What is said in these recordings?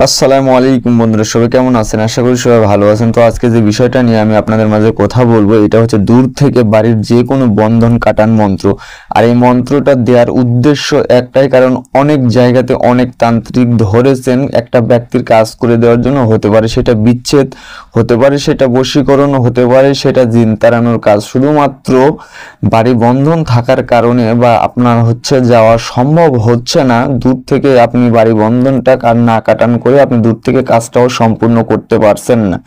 আসসালামু আলাইকুম বন্ধুরা, সবাই কেমন আছেন? আশা করি সবাই ভালো আছেন। তো আজকে যে বিষয়টা নিয়ে আমি আপনাদের মাঝে কথা বলবো, এটা হচ্ছে দূর থেকে বাড়ির যে কোনো বন্ধন কাটান মন্ত্র। আর এই মন্ত্রটা দেওয়ার উদ্দেশ্য একটাই, কারণ অনেক জায়গাতে অনেক তান্ত্রিক ধরেছেন একটা ব্যক্তির কাজ করে দেওয়ার জন্য। হতে পারে সেটা বিচ্ছেদ, হতে পারে সেটা বশীকরণ, হতে পারে সেটা জিন তাড়ানোর কাজ। শুধুমাত্র বাড়ি বন্ধন থাকার কারণে বা আপনার হচ্ছে যাওয়া সম্ভব হচ্ছে না, দূর থেকে আপনি বাড়ি বন্ধনটা না কাটান করে আপনি দূর থেকে কাজটাও সম্পূর্ণ করতে পারছেন না।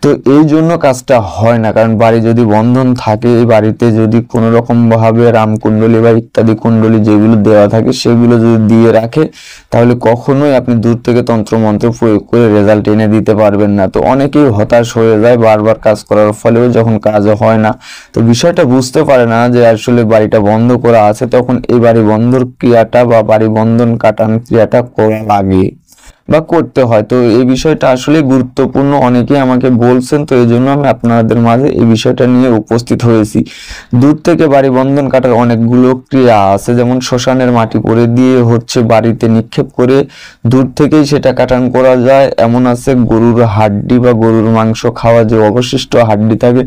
তো এই জন্য কাজটা হয় না, কারণ বাড়ি যদি বন্ধন থাকে, এই বাড়িতে যদি কোনো রকম ভাবে রামকুণ্ডলী বা ইত্যাদি কুণ্ডলী যেগুলো দেওয়া থাকে সেগুলো যদি দিয়ে রাখে, তাহলে কখনোই আপনি দূর থেকে তন্ত্র মন্ত্র প্রয়োগ করে রেজাল্ট এনে দিতে পারবেন না। তো অনেকেই হতাশ হয়ে যায় বারবার কাজ করার ফলেও, যখন কাজ হয় না তো বিষয়টা বুঝতে পারে না যে আসলে বাড়িটা বন্ধ করা আছে, তখন এই বাড়ি বন্ধর ক্রিয়াটা বা বাড়ি বন্ধন কাটান ক্রিয়াটা করা লাগে বা করতে হয়। তো এই বিষয়টা আসলে গুরুত্বপূর্ণ, অনেকেই আমাকে বলছেন, তো এই জন্য আমি আপনাদের মাঝে এই বিষয়টা নিয়ে উপস্থিত হয়েছি। দূর থেকে বাড়ি বন্ধন কাটার অনেকগুলো ক্রিয়া আছে, যেমন শ্মশানের মাটি করে দিয়ে হচ্ছে বাড়িতে নিক্ষেপ করে দূর থেকেই সেটা কাটান করা যায়। এমন আছে গরুর হাড্ডি বা গরুর মাংস খাওয়া যে অবশিষ্ট হাড্ডি থাকে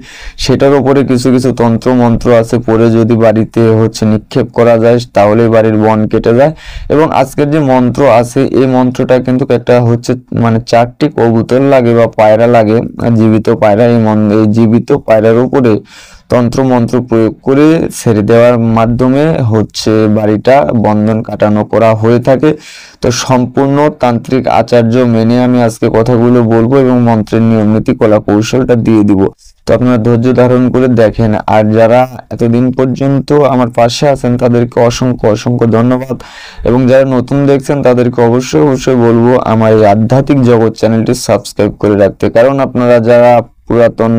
সেটার উপরে কিছু কিছু তন্ত্র মন্ত্র আছে, পরে যদি বাড়িতে হচ্ছে নিক্ষেপ করা যায় তাহলে বাড়ির বন কেটে যায়। এবং আজকের যে মন্ত্র আছে এই মন্ত্রটা কিন্তু একটা হচ্ছে মানে 4টি কবুতর লাগে বা পায়রা লাগে, জীবিত পায়রা। এই জীবিত পায়রার উপরে তন্ত্র মন্ত্র প্রয়োগ করে ছেড়ে দেওয়ার মাধ্যমে হচ্ছে বাড়িটা বন্ধন কাটানো করা হয়ে থাকে। তো সম্পূর্ণ তান্ত্রিক আচার্য মেনে আমি আজকে কথাগুলো বলবো এবং মন্ত্রের নিয়ম নীতি কলা কৌশলটা দিয়ে দিব। তো আপনারা ধৈর্য ধারণ করে দেখেন। আর যারা এতদিন পর্যন্ত আমার পাশে আছেন তাদেরকে অসংখ্য অসংখ্য ধন্যবাদ, এবং যারা নতুন দেখছেন তাদেরকে অবশ্যই অবশ্যই বলবো আমার এই আধ্যাত্মিক জগৎ চ্যানেলটি সাবস্ক্রাইব করে রাখতে। কারণ আপনারা যারা পুরাতন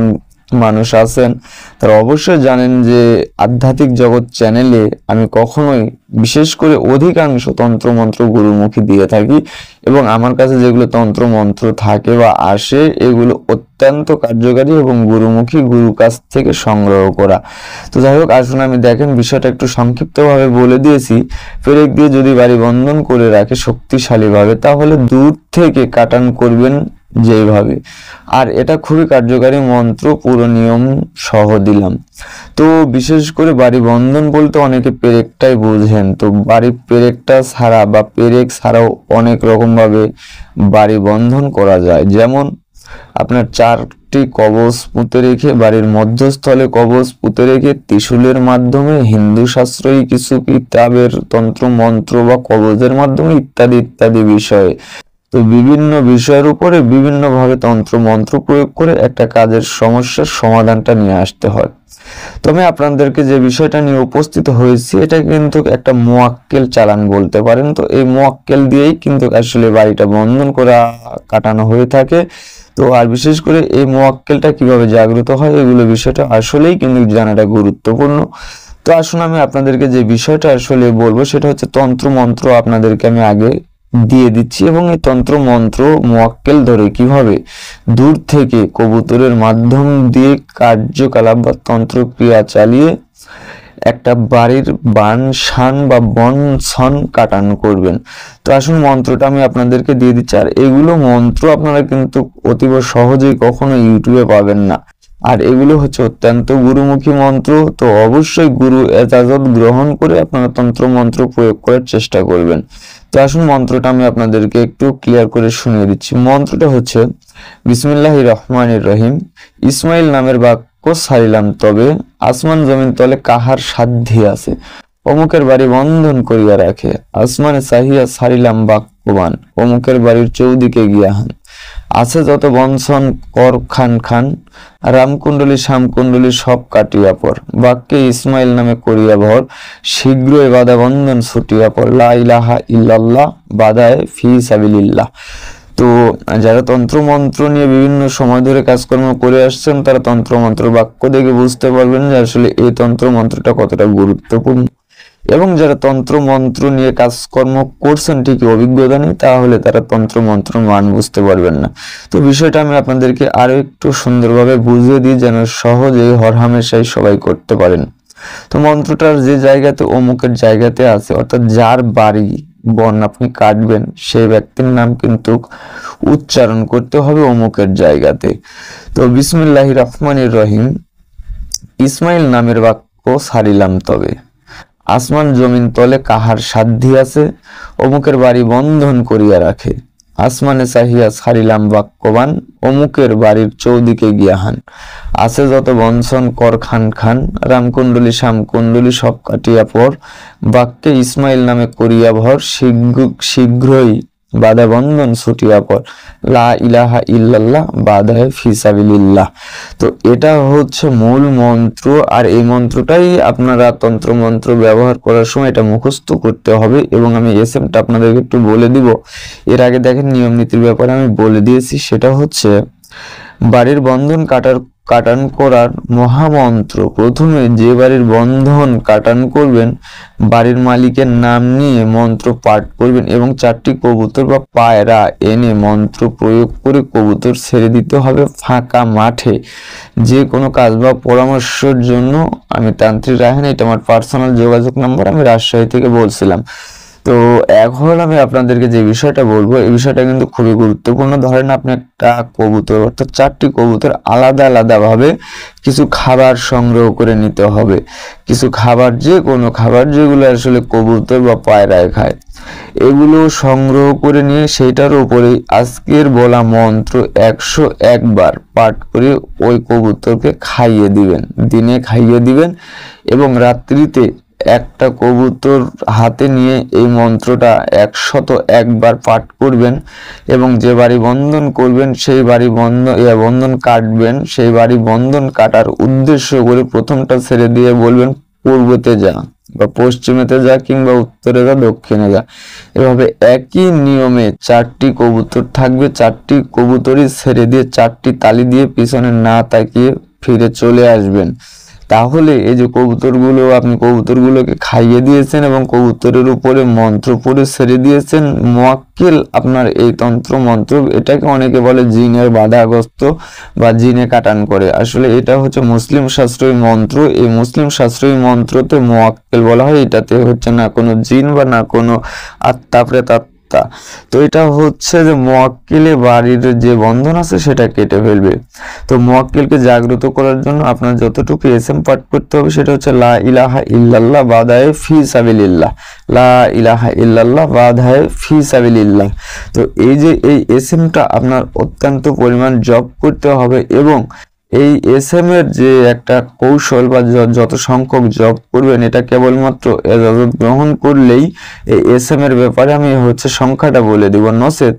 মানুষ আছেন তারা অবশ্যই জানেন যে আধ্যাত্মিক জগৎ চ্যানেলে আমি কখনোই বিশেষ করে অধিকাংশ তন্ত্র মন্ত্র গুরুমুখী দিয়ে থাকি, এবং আমার কাছে যেগুলো তন্ত্র মন্ত্র থাকে বা আসে এগুলো অত্যন্ত কার্যকারী এবং গুরুমুখী, গুরু কাছ থেকে সংগ্রহ করা। তো যাই হোক, আসুন আমি দেখেন বিষয়টা একটু সংক্ষিপ্তভাবে বলে দিয়েছি। পেরেক দিয়ে যদি বাড়ি বন্ধন করে রাখে শক্তিশালীভাবে, তাহলে দূর থেকে কাটান করবেন যেভাবে। আর এটা খুবই কার্যকারী মন্ত্র, পুরো নিয়ম সহ দিলাম। তো বিশেষ করে বাড়ি বন্ধন বলতে অনেকে পেরেকটাই বুঝেন, তো বাড়ি পেরেকটা ছাড়া বা পেরেক ছাড়াও অনেক রকম ভাবে বাড়ি বন্ধন করা যায়। যেমন আপনার 4টি কবচ পুঁতে রেখে বাড়ির মধ্যস্থলে কবচ পুঁতে রেখে ত্রিশূলের মাধ্যমে, হিন্দু শাস্ত্রই কিছু কিতাবের তন্ত্র মন্ত্র বা কবচের মাধ্যমে ইত্যাদি ইত্যাদি বিষয়ে, তো বিভিন্ন বিষয়ের উপরে বিভিন্নভাবে তন্ত্র মন্ত্র প্রয়োগ করে একটা কাজের সমস্যার সমাধানটা নিয়ে আসতে হয়। তো আমি আপনাদেরকে যে বিষয়টা নিয়ে উপস্থিত হয়েছি এটা কিন্তু একটা মোয়াক্কেল চালান বলতে পারেন। তো এই মোয়াক্কেল দিয়েই কিন্তু আসলে বাড়িটা বন্ধন করা কাটানো হয়ে থাকে। তো আর বিশেষ করে এই মোয়াক্কেলটা কিভাবে জাগ্রত হয় এগুলো বিষয়টা আসলেই কিন্তু জানাটা গুরুত্বপূর্ণ। তো আসুন আমি আপনাদেরকে যে বিষয়টা আসলে বলবো সেটা হচ্ছে তন্ত্র মন্ত্র আপনাদেরকে আমি আগে দিয়ে দিচ্ছি, এবং এই তন্ত্র মন্ত্র মোয়াক্কেল ধরে কিভাবে দূর থেকে কবুতরের মাধ্যম দিয়ে কার্যকলাপ বা তন্ত্র ক্রিয়া চালিয়ে একটা বাড়ির বান শান বা বন ছন কাটান করবেন। তো আসুন মন্ত্রটা আমি আপনাদেরকে দিয়ে দিচ্ছি। আর এগুলো মন্ত্র আপনারা কিন্তু অতীব সহজেই কখনো ইউটিউবে পাবেন না, আর এগুলো হচ্ছে অত্যন্ত গুরুমুখী মন্ত্র। তো অবশ্যই গুরু এজাজত গ্রহণ করে আপনারা তন্ত্র মন্ত্র প্রয়োগ করার চেষ্টা করবেন। তো আসুন মন্ত্রটা আমি আপনাদেরকে একটু ক্লিয়ার করে শুনিয়ে দিচ্ছি। মন্ত্রটা হচ্ছে বিসমিল্লাহির রহমানির রহিম। ইসমাইল নামের বাক্য ছাড়িলাম, তবে আসমান জমিন তলে কাহার সাধ্যি আছে, অমুকের বাড়ি বন্ধন করিয়া রাখে, আসমানে চাহিয়া ছাড়িলাম বাক্যবান, অমুকের বাড়ির চৌদিকে গিয়াহান, আছে যত বনসন কর খান খান, রামকুণ্ডলী শ্যামকুণ্ডলী সব কাটিয়া পর, বাক্যে ইসমাইল নামে করিয়া ভর, শীঘ্রই বাধা বন্ধন ছুটিয়া পর, লা ইলাহা ইল্লাল্লাহ বাদায় ফি সাবিলিল্লাহ। তো যারা তন্ত্র মন্ত্র নিয়ে বিভিন্ন সময় ধরে কাজকর্ম করে আসছেন তারা তন্ত্র মন্ত্র বাক্য দেখে বুঝতে পারবেন যে আসলে এই তন্ত্র মন্ত্রটা কতটা গুরুত্বপূর্ণ। এবং যারা তন্ত্র মন্ত্র নিয়ে কাজকর্ম করছেন ঠিকই অভিজ্ঞতা নেই, তাহলে তারা তন্ত্র মন্ত্র মান বুঝতে পারবেন না। তো বিষয়টা আমি আপনাদেরকে আরো একটু সুন্দরভাবে বুঝিয়ে দিই যেন সহজেই হরহামেশাই সবাই করতে পারেন। তো মন্ত্রটার যে জায়গাতে অমুকের জায়গাতে আছে, অর্থাৎ যার বাড়ি বন আপনি কাটবেন সেই ব্যক্তির নাম কিন্তু উচ্চারণ করতে হবে অমুকের জায়গাতে। তো বিসমিল্লাহির রহমানির রহিম। ইসমাইল নামের বাক্য সারিলাম তবে, আসমান জমিন তলে কাহার সাধ্যি আছে, অমুকের বাড়ি বন্ধন করিয়া রাখে, আসমানে চাহিয়া ছাড়িলাম বাক্যবান, অমুকের বাড়ির চৌদিকে গিয়াহান, আছে যত বঞ্চন কর খান খান, রামকুণ্ডলী শ্যামকুণ্ডলী সব কাটিয়া পর, বাক্যে ইসমাইল নামে করিয়া ভর, শীঘ্রই বাধা বন্ধন ছুটিয়া পর, লা ইলাহা ইল্লাল্লাহ বাধায় ফিসাবিলিল্লাহ। তো এটা হচ্ছে মূল মন্ত্র, আর এই মন্ত্রটাই আপনারা তন্ত্র মন্ত্র ব্যবহার করার সময় এটা মুখস্থ করতে হবে। এবং আমি এসএমটা আপনাদেরকে একটু বলে দিব। এর আগে দেখেন নিয়ম নীতির ব্যাপারে আমি বলে দিয়েছি, সেটা হচ্ছে বাড়ির বন্ধন কাটান করার মহামন্ত্র। প্রথমে যে বাড়ির বন্ধন কাটান করবেন বাড়ির মালিকের নাম নিয়ে মন্ত্র পাঠ করবেন এবং 4টি কবুতর বা পায়রা এনে মন্ত্র প্রয়োগ করে কবুতর ছেড়ে দিতে হবে ফাঁকা মাঠে। যে কোনো কাজ বা পরামর্শের জন্য আমি তান্ত্রিক রায়হান, এটা আমার পার্সোনাল যোগাযোগ নাম্বার, আমি রাজশাহী থেকে বলছিলাম। তো এখন আমি আপনাদেরকে যে বিষয়টা বলবো এই বিষয়টা কিন্তু খুবই গুরুত্বপূর্ণ। ধরেন আপনি একটা কবুতর অর্থাৎ 4টি কবুতর আলাদা আলাদা ভাবে কিছু খাবার সংগ্রহ করে নিতে হবে। কিছু খাবার, যে কোনো খাবার যেগুলো আসলে কবুতর বা পায়রায় খায়, এগুলো সংগ্রহ করে নিয়ে সেইটার উপরে আজকের বলা মন্ত্র 101 বার পাঠ করে ওই কবুতরকে খাইয়ে দিবেন, দিনে খাইয়ে দিবেন এবং রাত্রিতে একটা কবুতর হাতে নিয়ে এই মন্ত্রটা 101 বার পাঠ করবেন এবং যে বাড়ি বন্ধন করবেন সেই বাড়ি বন্ধন কাটবেন, সেই বাড়ি বন্ধন কাটার উদ্দেশ্য করে প্রথমটা ছেড়ে দিয়ে বলবেন পূর্বতে যা বা পশ্চিমেতে যা কিংবা উত্তরে যা দক্ষিণে যা। এভাবে একই নিয়মে 4টি কবুতর থাকবে, 4টি কবুতরই ছেড়ে দিয়ে 4টি তালি দিয়ে পিছনে না তাকিয়ে ফিরে চলে আসবেন। তাহলে এই যে কবুতরগুলো আপনি কবুতরগুলোকে খাইয়ে দিয়েছেন এবং কবুতরের উপরে মন্ত্র পড়ে ছেড়ে দিয়েছেন, মুয়াক্কিল আপনার এই তন্ত্র মন্ত্র, এটাকে অনেকে বলে জিনের বাধাগ্রস্ত বা জিনে কাটান করে। আসলে এটা হচ্ছে মুসলিম শাস্ত্রীয় মন্ত্র। এই মুসলিম শাস্ত্রীয় মন্ত্রতে মুয়াক্কিল বলা হয়। এটাতে হচ্ছে না কোনো জিন বা না কোনো আত্মা প্রেতাত্মা। তো এটা হচ্ছে যে মুয়াক্কিলে বাড়ির যে বন্ধন আছে সেটা কেটে ফেলবে। তো মুয়াক্কিলকে জাগ্রত করার জন্য আপনার যতটুকু এসএম পাঠ করতে হবে সেটা হচ্ছে লা ইলাহা ইল্লাল্লাহ বাদায়ে ফি সাবিলিল্লাহ, লা ইলাহা ইল্লাল্লাহ বাদায়ে ফি সাবিলিল্লাহ। তো এই যে এই এসএমটা আপনার অত্যন্ত পরিমাণ জপ করতে হবে এবং এই এসএম এর যে একটা কৌশল বা যত সংখ্যক জপ করবেন এটা কেবলমাত্র এজাজত গ্রহণ করলেই এই এসএম এর ব্যাপারে আমি হচ্ছে সংখ্যাটা বলে দিব। নচেত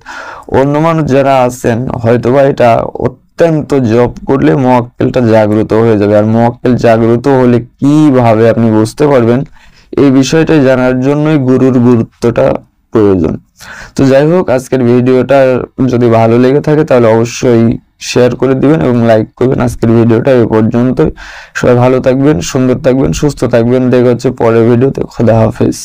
অন্য মানুষ যারা আছেন হয়তোবা এটা অত্যন্ত জপ করলে মুয়াক্কিলটা জাগ্রত হয়ে যাবে। আর মুয়াক্কিল জাগ্রত হলে কিভাবে আপনি বুঝতে পারবেন, এই বিষয়টা জানার জন্যই গুরুর গুরুত্বটা প্রয়োজন। তো যাই হোক, আজকের ভিডিওটা যদি ভালো লেগে থাকে তাহলে অবশ্যই শেয়ার করে দিবেন এবং লাইক করবেন। আজকের ভিডিওটা এই পর্যন্তই। সবাই ভালো থাকবেন, সুন্দর থাকবেন, সুস্থ থাকবেন। দেখা হচ্ছে পরের ভিডিওতে। খোদা হাফেজ।